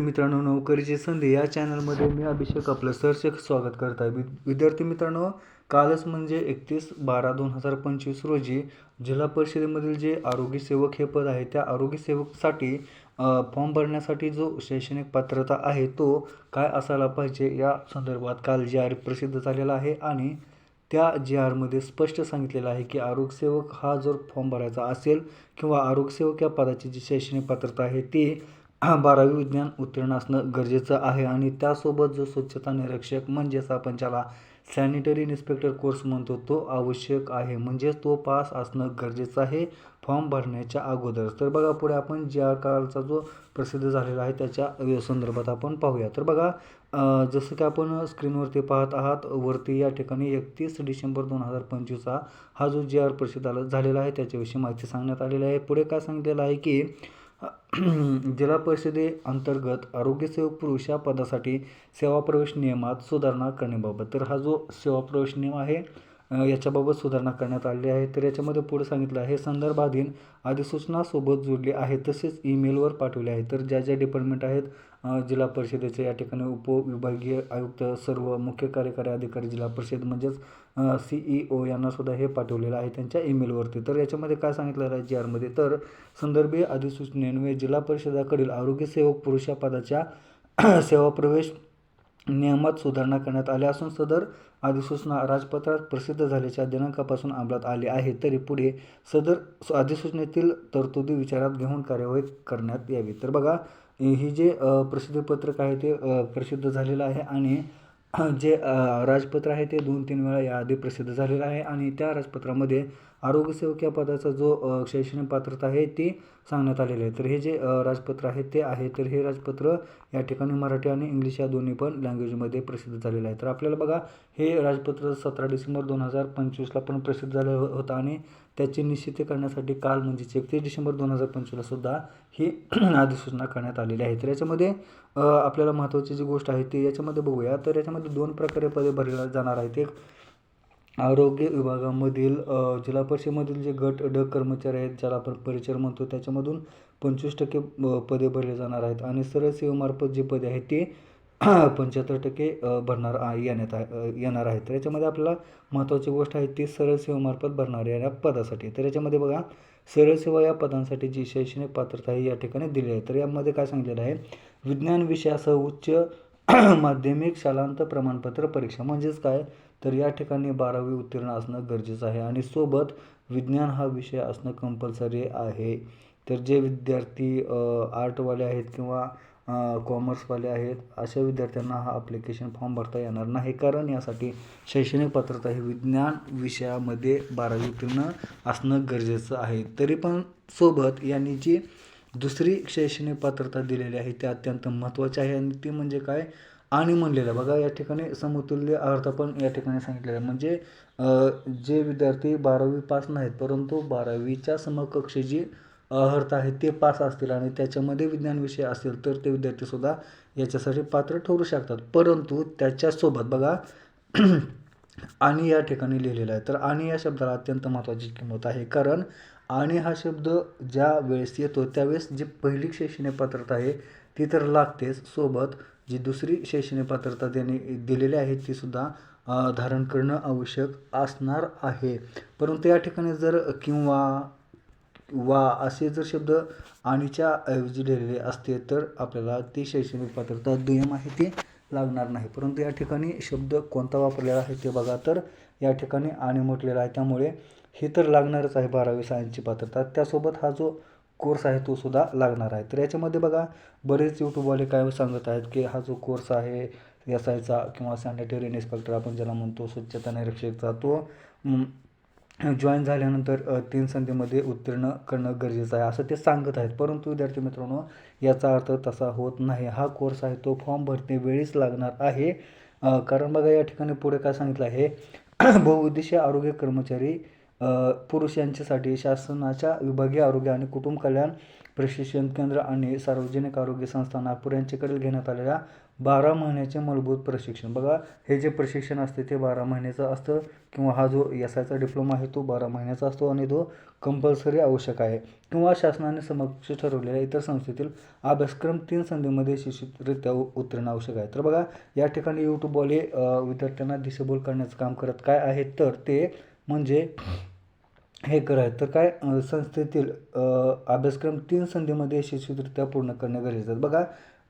मित्रांनो, नोकरीची संधी या चॅनलमध्ये मी अभिषेक आपलं सहर्ष स्वागत करत आहे. विद्यार्थी मित्रांनो, कालच म्हणजे 31/12/2025 रोजी जिल्हा परिषदेमधील जे आरोग्य सेवक हे पद आहे, त्या आरोग्य सेवकसाठी फॉर्म भरण्यासाठी जो शैक्षणिक पात्रता आहे तो काय असायला पाहिजे या संदर्भात काल जी प्रसिद्ध झालेला आहे. आणि त्या जी-आरमध्ये स्पष्ट सांगितलेलं आहे की आरोग्यसेवक हा जर फॉर्म भरायचा असेल किंवा आरोग्यसेवक या पदाची जी शैक्षणिक पात्रता आहे ती 12वी विज्ञान उत्तीर्ण असणं गरजेचं आहे. आणि त्यासोबत जो स्वच्छता निरीक्षक म्हणजेच आपण ज्याला सॅनिटरी इन्स्पेक्टर कोर्स म्हणतो तो आवश्यक आहे, म्हणजेच तो पास असणं गरजेचं आहे फॉर्म भरण्याच्या अगोदर. तर बघा, पुढे आपण जी आर कालचा जो प्रसिद्ध झालेला आहे त्याच्या संदर्भात आपण पाहूया. तर बघा, जसं की आपण स्क्रीनवरती पाहत आहात, वरती या ठिकाणी 31 डिसेंबर 2025 हा जो जी आर प्रसिद्ध झालेला आहे त्याच्याविषयी माहिती सांगण्यात आलेली आहे. पुढे काय सांगितलेलं आहे की जिल्हा परिषदेअंतर्गत आरोग्यसेवक पुरुष या पदासाठी सेवा प्रवेश नियमात सुधारणा करण्याबाबत. तर हा जो सेवा प्रवेश नियम आहे याच्याबाबत सुधारणा करण्यात आलेली आहे. तर याच्यामध्ये पुढे सांगितलं आहे, संदर्भाधीन अधिसूचना सोबत जोडली आहे तसेच ईमेलवर पाठवले आहे. तर ज्या ज्या डिपार्टमेंट आहेत जिल्हा परिषदेचे या ठिकाणी उपविभागीय आयुक्त, सर्व मुख्य कार्यकारी अधिकारी जिल्हा परिषद म्हणजेच CEO यांना सुद्धा हे पाठवलेलं आहे त्यांच्या ईमेलवरती. तर याच्यामध्ये काय सांगितलेलं आहे जी-आरमध्ये, तर संदर्भीय अधिसूचनेन्वये जिल्हा परिषदाकडील आरोग्यसेवक पुरुष या पदाच्या सेवा प्रवेश नियमात सुधारणा करण्यात आल्या असून सदर अधिसूचना राजपत्रात प्रसिद्ध झाल्याच्या दिनांकापासून अंमलात आली आहे. तरी पुढे सदर अधिसूचनेतील तरतुदी विचारात घेऊन कार्यवाही करण्यात यावी. तर बघा, ही जे प्रसिद्धीपत्रक आहे ते प्रसिद्ध झालेलं आहे आणि जे राजपत्र आहे ते 2-3 वेळा याआधी प्रसिद्ध झालेलं आहे. आणि त्या राजपत्रामध्ये आरोग्यसेवक या पदाचा जो शैक्षणिक पात्रता आहे ती सांगण्यात आलेली आहे. तर हे जे राजपत्र आहे ते आहे, तर हे राजपत्र या ठिकाणी मराठी आणि इंग्लिश या दोन्ही पण लँग्वेजमध्ये प्रसिद्ध झालेलं आहे. तर आपल्याला बघा, हे राजपत्र 17 डिसेंबर 2025ला पण प्रसिद्ध झालं होतं आणि त्याची निश्चिती करण्यासाठी काल म्हणजेच 31 डिसेंबर 2025ला सुद्धा ही अधिसूचना करण्यात आलेली आहे. तर याच्यामध्ये आपल्याला महत्त्वाची जी गोष्ट आहे ती याच्यामध्ये बघूया. तर याच्यामध्ये 2 प्रकारे पदे भरली जाणार आहेत. एक आरोग्य विभागामधील जिल्हा परिषदेमधील जे गट ड कर्मचारी आहेत ज्याला आपण परिचर म्हणतो त्याच्यामधून 25% पदे भरले जाणार आहेत. आणि सरळ सेवेमार्फत जी पदे आहेत ती 75% येणार आहेत. तर याच्यामध्ये आपल्याला महत्त्वाची गोष्ट आहे ती सरळ सेवेमार्फत भरणाऱ्या या पदासाठी. तर याच्यामध्ये बघा, सरळ सेवा या पदांसाठी जी शैक्षणिक पात्रता आहे या ठिकाणी दिली आहे. तर यामध्ये काय सांगितलेलं आहे, विज्ञान विषयासह उच्च माध्यमिक शालांत प्रमाणपत्र परीक्षा म्हणजेच काय, तर या ठिकाणी 12वी उत्तीर्ण असणं गरजेचं आहे आणि सोबत विज्ञान हा विषय असणं कंपल्सरी आहे. तर जे विद्यार्थी आर्टवाले आहेत किंवा कॉमर्सवाले आहेत अशा विद्यार्थ्यांना हा ॲप्लिकेशन फॉर्म भरता येणार नाही, कारण यासाठी शैक्षणिक पात्रता ही विज्ञान विषयामध्ये 12वी उत्तीर्ण असणं गरजेचं आहे. तरी पण सोबत यांनी जी दुसरी शैक्षणिक पात्रता दिलेली आहे ती अत्यंत महत्त्वाची आहे आणि ती म्हणजे काय, आणि म्हणलेलं बघा, या ठिकाणी समतुल्य अर्थ पण या ठिकाणी सांगितलेलं आहे. म्हणजे जे विद्यार्थी 12वी पास नाहीत परंतु 12वीच्या समकक्ष जी अर्थ आहे ते पास असतील आणि त्याच्यामध्ये विज्ञान विषय असेल तर ते विद्यार्थीसुद्धा याच्यासाठी पात्र ठरू शकतात. परंतु त्याच्यासोबत बघा आणि या ठिकाणी लिहिलेलं आहे. तर आणि या शब्दाला अत्यंत महत्त्वाची किंमत आहे, कारण आणि हा शब्द ज्या वेळेस येतो त्यावेळेस जी पहिली शैक्षणिक पात्रता आहे ती तर लागतेच, सोबत जी दुसरी शैक्षणिक पात्रता त्यांनी दिलेली आहे तीसुद्धा धारण करणं आवश्यक असणार आहे. परंतु या ठिकाणी जर किंवा वा असे जर शब्द आणीच्या ऐवजी लिहिलेले असते तर आपल्याला ती शैक्षणिक पात्रता दुय्यम आहे ती लागणार नाही. परंतु या ठिकाणी शब्द कोणता वापरलेला आहे ते बघा, तर या ठिकाणी आणि म्हटलेलं आहे, त्यामुळे हे तर लागणारच आहे 12वी सायन्सची पात्रता. त्यासोबत हा जो कोर्स आहे तो सुद्धा लागणार आहे. तर याच्यामध्ये बघा, बरेच यूट्यूबवाले काय सांगत आहेत की हा जो कोर्स आहे SIचा किंवा सॅनिटरी इन्स्पेक्टर आपण ज्याला म्हणतो स्वच्छता निरीक्षकचा, तो जॉईन झाल्यानंतर 3 संधीमध्ये उत्तीर्ण करणं गरजेचं आहे असं ते सांगत आहेत. परंतु विद्यार्थी मित्रांनो, याचा अर्थ तसा होत नाही. हा कोर्स आहे तो फॉर्म भरते वेळीच लागणार आहे. कारण बघा, या ठिकाणी पुढे काय सांगितलं आहे, बहुउद्देशीय आरोग्य कर्मचारी पुरुष यांच्यासाठी शासनाच्या विभागीय आरोग्य आणि कुटुंब कल्याण प्रशिक्षण केंद्र आणि सार्वजनिक आरोग्य संस्था नागपूर यांच्याकडे घेण्यात आलेल्या 12 महिन्याचे मूलभूत प्रशिक्षण. बघा, हे जे प्रशिक्षण असते ते 12 महिन्याचं असतं, किंवा हा जो SIचा डिप्लोमा आहे तो 12 महिन्याचा असतो आणि तो कंपल्सरी आवश्यक आहे. किंवा शासनाने समक्ष ठरवलेल्या इतर संस्थेतील अभ्यासक्रम 3 संधीमध्ये शिक्षितरित्या उत्तीर्ण आवश्यक आहे. तर बघा, या ठिकाणी यूट्यूबवाले विद्यार्थ्यांना दिशाभूल करण्याचं काम करत काय आहेत, तर ते म्हणजे हे करायचं तर काय, संस्थेतील अभ्यासक्रम 3 संधीमध्ये शिक्षितरित्या पूर्ण करणे गरजेचं आहे. बघा,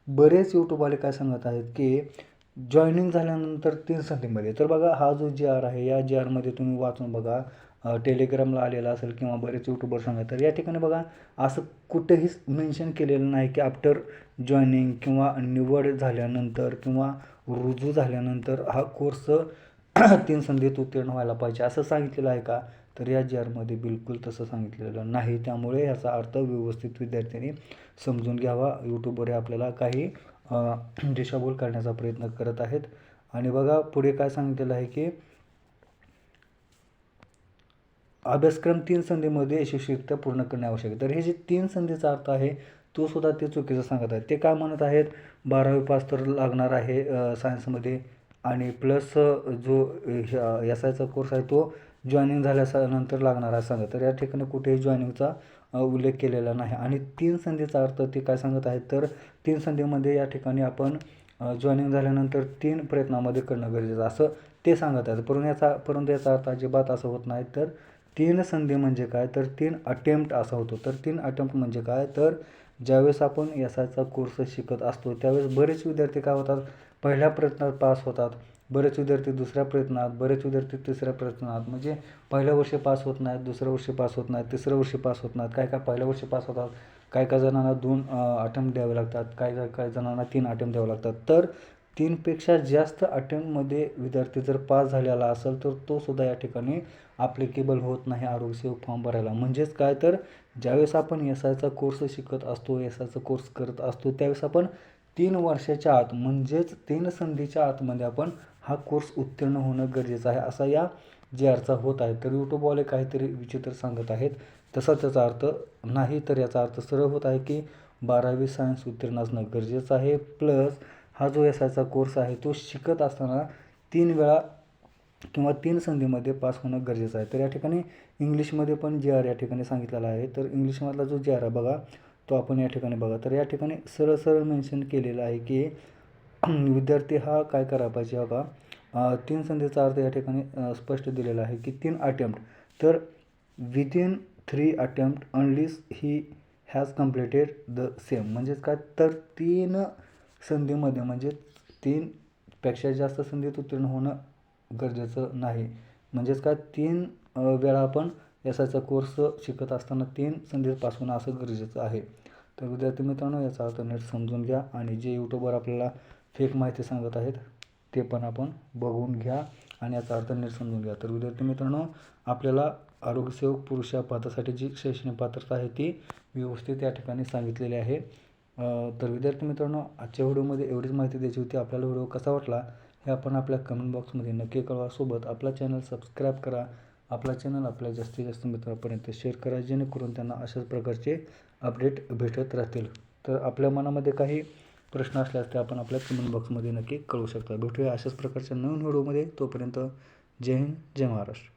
बरेच यूट्यूबवाले काय सांगत आहेत की जॉईनिंग झाल्यानंतर 3 संधीमध्ये. तर बघा, हा जो GR आहे या GRमध्ये तुम्ही वाचून बघा, टेलिग्रामला आलेला असेल किंवा बरेच यूट्यूबर सांगतात. तर या ठिकाणी बघा, असं कुठेही मेन्शन केलेलं नाही की आफ्टर जॉईनिंग किंवा निवड झाल्यानंतर किंवा रुजू झाल्यानंतर हा कोर्स 3 संधीत उत्तीर्ण व्हायला पाहिजे असं सांगितलेलं आहे का? तर या GRमध्ये बिलकुल तसं सांगितलेलं नाही. त्यामुळे याचा अर्थ व्यवस्थित विद्यार्थ्यांनी समजून घ्यावा. यूट्यूबवर आपल्याला काही दिशाभूल करण्याचा प्रयत्न करत आहेत. आणि बघा, पुढे काय सांगितलेलं आहे की अभ्यासक्रम 3 संधीमध्ये यशस्वीरित्या पूर्ण करणे आवश्यक आहे. तर हे जे 3 संधीचा अर्थ आहे तो सुद्धा ते चुकीचं सांगत आहेत. ते काय म्हणत आहेत, 12वी पास तर लागणार आहे सायन्समध्ये, आणि प्लस जो SIचा कोर्स आहे तो जॉईनिंग झाल्यानंतर लागणार आहे सांगत. तर या ठिकाणी कुठेही जॉईनिंगचा उल्लेख केलेला नाही. आणि 3 संधीचा अर्थ ते काय सांगत आहेत, तर 3 संधीमध्ये या ठिकाणी आपण जॉईनिंग झाल्यानंतर 3 प्रयत्नामध्ये करणं गरजेचं असं ते सांगत आहेत. परंतु याचा अर्थ अजिबात असं होत नाही. तर 3 संधी म्हणजे काय, तर 3 अटेम्प्ट असा होतो. तर 3 अटेम्प्ट म्हणजे काय, तर ज्यावेळेस आपण SIचा कोर्स शिकत असतो त्यावेळेस बरेच विद्यार्थी काय होतात, पहिल्या प्रयत्नात पास होतात, बरेच विद्यार्थी दुसऱ्या प्रयत्नात, बरेच विद्यार्थी तिसऱ्या प्रयत्नात, म्हणजे पहिल्या वर्षी पास होत नाहीत, दुसऱ्या वर्षी पास होत नाहीत, तिसऱ्या वर्षी पास होत नाहीत, काय पहिल्या वर्षी पास होतात, काय जणांना 2 अटेम्प्ट द्यावे लागतात, काय जणांना 3 अटेम्प्ट द्यावे लागतात. तर 3पेक्षा जास्त अटेम्प्टमध्ये विद्यार्थी जर पास झालेला असेल तर तो सुद्धा या ठिकाणी ॲप्लिकेबल होत नाही आरोग्य सेवक फॉर्म भरायला. म्हणजेच काय, तर ज्यावेळेस आपण SIचा कोर्स शिकत असतो, SIचा कोर्स करत असतो, त्यावेळेस आपण 3 वर्षाच्या आत म्हणजेच 3 संधीच्या आतमध्ये आपण हा कोर्स उत्तीर्ण होणं गरजेचं आहे असा या GRचा होत आहे. तर यूट्यूबवाले काहीतरी विचित्र सांगत आहेत, तसा त्याचा अर्थ नाही. तर याचा अर्थ सरळ होत आहे की 12वी सायन्स उत्तीर्ण असणं गरजेचं आहे. प्लस हा जो SIचा कोर्स आहे तो शिकत असताना 3 वेळा किंवा 3 संधीमध्ये पास होणं गरजेचं आहे. तर या ठिकाणी इंग्लिशमध्ये पण GR या ठिकाणी सांगितलेला आहे. तर इंग्लिशमधला जो GR आहे बघा, तो आपण या ठिकाणी बघा. तर या ठिकाणी सरळ मेन्शन केलेलं आहे की विद्यार्थी हा काय करायला पाहिजे बघा, 3 संधीचा अर्थ या ठिकाणी स्पष्ट दिलेला आहे की 3 अटेम्प्ट. तर within 3 attempt unless he has completed the same. म्हणजेच काय, तर 3 संधीमध्ये म्हणजे 3पेक्षा जास्त संधीत उत्तीर्ण होणं गरजेचं नाही. म्हणजेच काय, 3 वेळा आपण SIचा कोर्स शिकत असताना 3 संधीत पास होणं असं गरजेचं आहे. तर विद्यार्थी मित्रांनो, याचा अर्थ नीट समजून घ्या. आणि जे यूट्यूबवर आपल्याला फेक माहिती सांगत आहेत ते पण आपण बघून घ्या आणि याचा अर्थ नीट समजून घ्या. तर विद्यार्थी मित्रांनो, आपल्याला आरोग्यसेवक पुरुष या पदासाठी जी शैक्षणिक पात्रता आहे ती व्यवस्थित या ठिकाणी सांगितलेली आहे. तर विद्यार्थी मित्रांनो, आजच्या व्हिडिओमध्ये एवढीच माहिती द्यायची होती. आपल्याला व्हिडिओ कसा वाटला हे आपण आपल्या कमेंट बॉक्समध्ये नक्की कळवा. सोबत आपला चॅनल सबस्क्राईब करा. आपला चॅनल आपल्या जास्तीत जास्त मित्रांपर्यंत शेअर करा, जेणेकरून त्यांना अशाच प्रकारचे अपडेट भेटत राहतील. तर आपल्या मनामध्ये काही प्रश्न असल्यास ते आपण आपल्या कमेंट बॉक्समध्ये नक्की कळवू शकता. भेटूया अशाच प्रकारच्या नवीन व्हिडिओमध्ये. तोपर्यंत जय हिंद, जय महाराष्ट्र.